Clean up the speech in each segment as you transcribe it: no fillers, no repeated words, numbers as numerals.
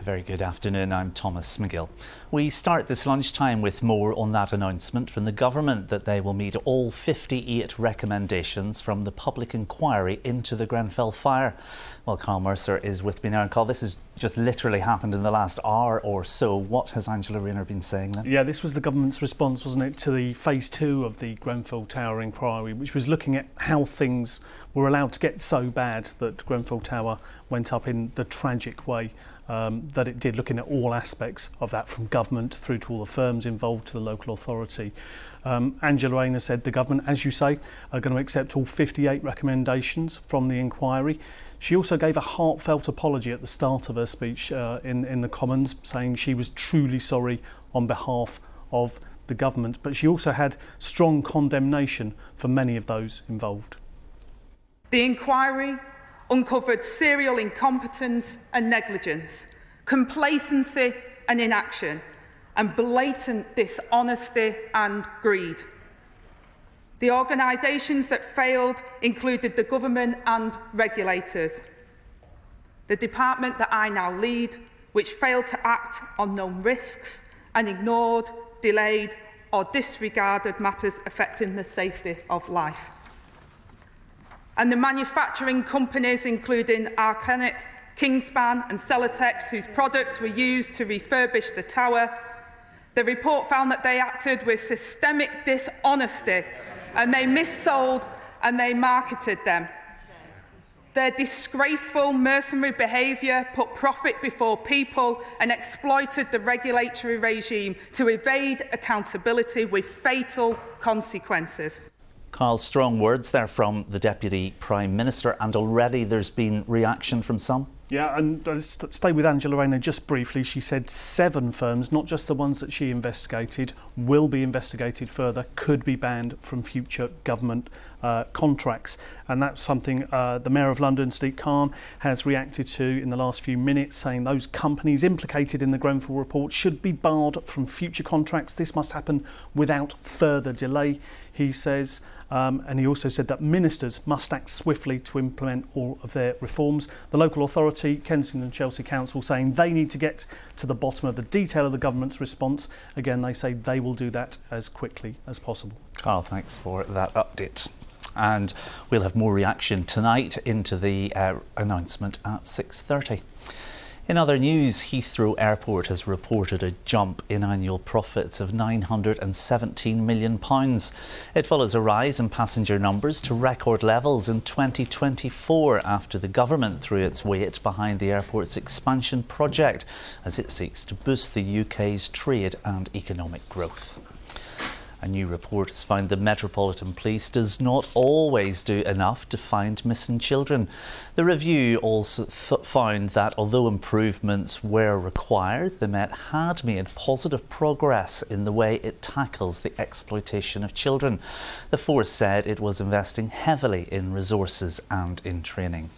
very good afternoon. I'm Thomas Magill. We start this lunchtime with more on that announcement from the government that they will meet all 58 recommendations from the public inquiry into the Grenfell fire. Well, Carl Mercer is with me now. And Carl, this has just literally happened in the last hour or so. What has Angela Rayner been saying then? Yeah, this was the government's response, wasn't it, to the phase 2 of the Grenfell Tower inquiry, which was looking at how things were allowed to get so bad that Grenfell Tower went up in the tragic way that it did, looking at all aspects of that, from government through to all the firms involved to the local authority. Angela Rayner said the government, as you say, are going to accept all 58 recommendations from the inquiry. She also gave a heartfelt apology at the start of her speech in the Commons, saying she was truly sorry on behalf of the government, but she also had strong condemnation for many of those involved. The inquiry uncovered serial incompetence and negligence, complacency and inaction, and blatant dishonesty and greed. The organisations that failed included the government and regulators. The department that I now lead, which failed to act on known risks and ignored, delayed or disregarded matters affecting the safety of life. And the manufacturing companies, including Arcanic, Kingspan and Celotex, whose products were used to refurbish the tower. The report found that they acted with systemic dishonesty and they missold and they marketed them. Their disgraceful mercenary behaviour put profit before people and exploited the regulatory regime to evade accountability with fatal consequences. Carl, strong words there from the Deputy Prime Minister, and already there's been reaction from some. Yeah, and stay with Angela Rayner just briefly. She said 7 firms, not just the ones that she investigated, will be investigated further, could be banned from future government contracts. And that's something the Mayor of London, Sadiq Khan, has reacted to in the last few minutes, saying those companies implicated in the Grenfell report should be barred from future contracts. This must happen without further delay, he says. And he also said that ministers must act swiftly to implement all of their reforms. The local authority, Kensington and Chelsea Council, saying they need to get to the bottom of the detail of the government's response. Again, they say they will do that as quickly as possible. Carl, thanks for that update. And we'll have more reaction tonight into the announcement at 6:30. In other news, Heathrow Airport has reported a jump in annual profits of £917 million. It follows a rise in passenger numbers to record levels in 2024 after the government threw its weight behind the airport's expansion project as it seeks to boost the UK's trade and economic growth. A new report has found the Metropolitan Police does not always do enough to find missing children. The review also found that although improvements were required, the Met had made positive progress in the way it tackles the exploitation of children. The force said it was investing heavily in resources and in training.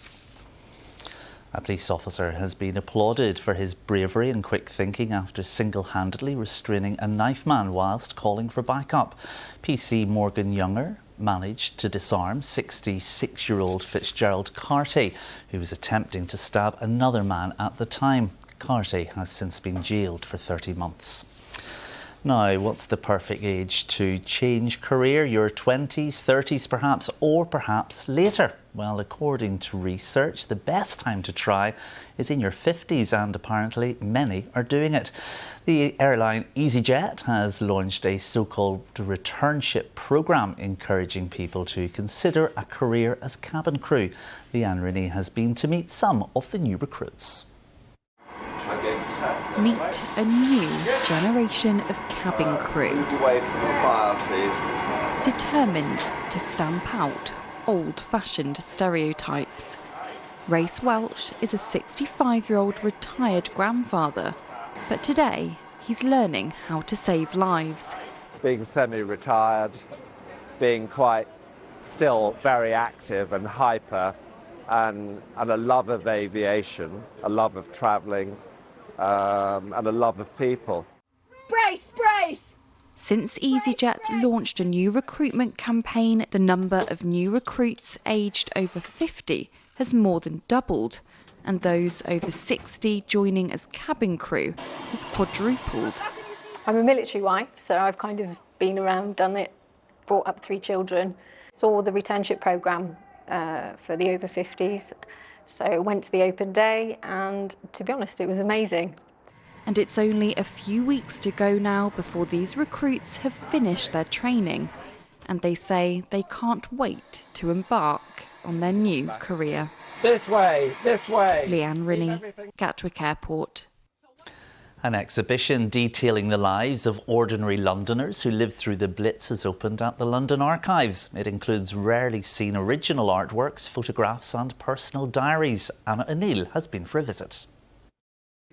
A police officer has been applauded for his bravery and quick thinking after single-handedly restraining a knife man whilst calling for backup. PC Morgan Younger managed to disarm 66-year-old Fitzgerald Carty, who was attempting to stab another man at the time. Carty has since been jailed for 30 months. Now, what's the perfect age to change career? Your 20s, 30s perhaps, or perhaps later? Well, according to research, the best time to try is in your 50s, and apparently many are doing it. The airline EasyJet has launched a so-called returnship programme encouraging people to consider a career as cabin crew. Leanne Rooney has been to meet some of the new recruits. Meet a new generation of cabin crew. Move away from the fire, please. Determined to stamp out old-fashioned stereotypes. Race Welsh is a 65-year-old retired grandfather, but today he's learning how to save lives. Being semi-retired, being quite still very active and hyper, and a love of aviation, a love of travelling, and a love of people. Brace, brace! Since EasyJet launched a new recruitment campaign, the number of new recruits aged over 50 has more than doubled. and those over 60 joining as cabin crew has quadrupled. I'm a military wife, so I've kind of been around, done it, brought up 3 children, saw the returnship programme for the over 50s, so went to the open day, and to be honest, it was amazing. And it's only a few weeks to go now before these recruits have finished their training, and they say they can't wait to embark on their new career. This way, this way. Leanne Rinney, Gatwick Airport. An exhibition detailing the lives of ordinary Londoners who lived through the Blitz has opened at the London Archives. It includes rarely seen original artworks, photographs and personal diaries. Anna O'Neill has been for a visit.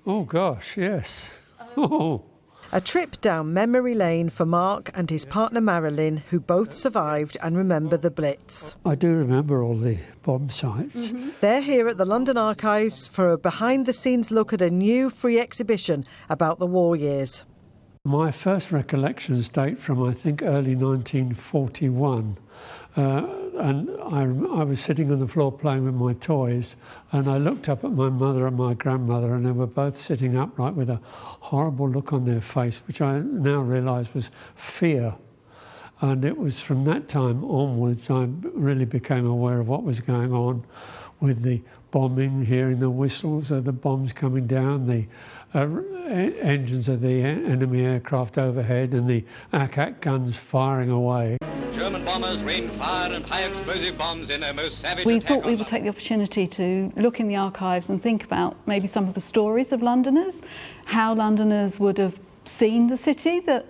Oh gosh, yes. Oh. A trip down memory lane for Mark and his partner Marilyn, who both survived and remember the Blitz. I do remember all the bomb sites. They're here at the London Archives for a behind-the-scenes look at a new free exhibition about the war years. My first recollections date from, I think, early 1941. And I was sitting on the floor playing with my toys, and I looked up at my mother and my grandmother, and they were both sitting upright with a horrible look on their face, which I now realise was fear. And it was from that time onwards I really became aware of what was going on with the bombing, hearing the whistles of the bombs coming down, the engines of the enemy aircraft overhead, and the ack-ack guns firing away. German bombers rained fire and high explosive bombs in their most savage We thought we would take the opportunity to look in the archives and think about maybe some of the stories of Londoners, how Londoners would have seen the city that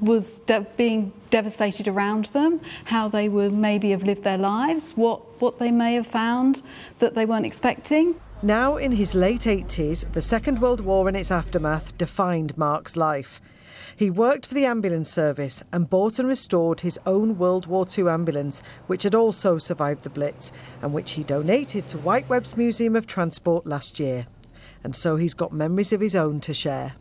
was being devastated around them, how they would maybe have lived their lives, what they may have found that they weren't expecting. Now in his late 80s, the Second World War and its aftermath defined Mark's life. He worked for the ambulance service and bought and restored his own World War II ambulance, which had also survived the Blitz, and which he donated to Whitewebb's Museum of Transport last year. And so he's got memories of his own to share.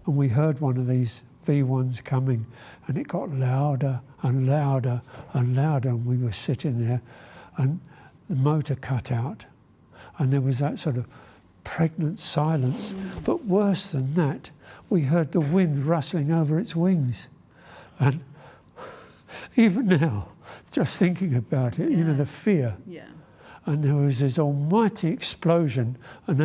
And we heard one of these V1s coming, and it got louder and louder and louder, and we were sitting there, and the motor cut out, and there was that sort of pregnant silence. But worse than that, we heard the wind rustling over its wings. And even now, just thinking about it, you know, the fear. Yeah. And there was this almighty explosion, and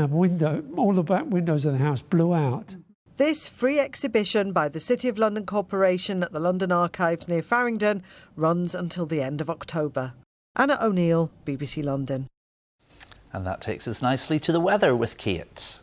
all the back windows of the house blew out. This free exhibition by the City of London Corporation at the London Archives near Farringdon runs until the end of October. Anna O'Neill, BBC London. And that takes us nicely to the weather with Kate.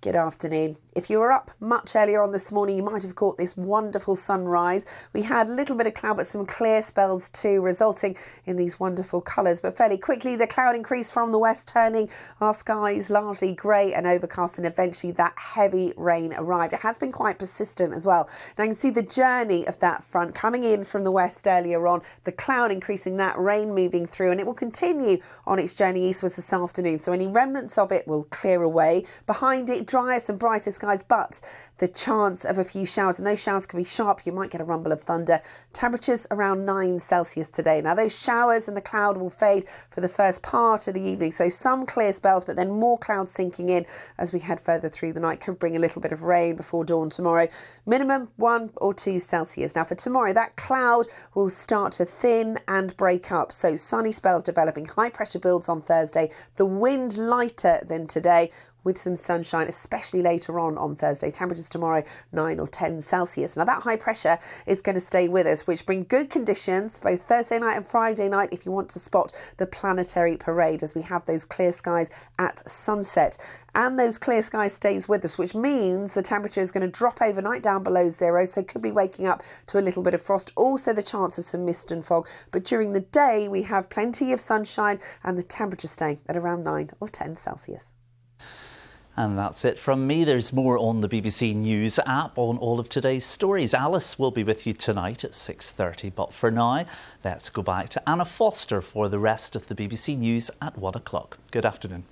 Good afternoon. If you were up much earlier on this morning, you might have caught this wonderful sunrise. We had a little bit of cloud, but some clear spells too, resulting in these wonderful colours. But fairly quickly, the cloud increased from the west, turning our skies largely grey and overcast, and eventually that heavy rain arrived. It has been quite persistent as well. Now you can see the journey of that front coming in from the west earlier on, the cloud increasing, that rain moving through, and it will continue on its journey eastwards this afternoon. So any remnants of it will clear away. Behind it, driest and brighter skies, but the chance of a few showers, and those showers can be sharp. You might get a rumble of thunder. Temperatures around 9 Celsius today. Now those showers and the cloud will fade for the first part of the evening, so some clear spells, but then more clouds sinking in as we head further through the night. Could bring a little bit of rain before dawn tomorrow. Minimum 1 or 2 Celsius. Now for tomorrow, that cloud will start to thin and break up, so sunny spells developing. High pressure builds on Thursday. The wind lighter than today, with some sunshine, especially later on Thursday. Temperatures tomorrow 9 or 10 Celsius. Now that high pressure is going to stay with us, which bring good conditions both Thursday night and Friday night if you want to spot the planetary parade, as we have those clear skies at sunset. And those clear skies stays with us, which means the temperature is going to drop overnight down below zero, so could be waking up to a little bit of frost. Also the chance of some mist and fog. But during the day we have plenty of sunshine and the temperature staying at around 9 or 10 Celsius. And that's it from me. There's more on the BBC News app on all of today's stories. Alice will be with you tonight at 6:30. But for now, let's go back to Anna Foster for the rest of the BBC News at 1 o'clock. Good afternoon.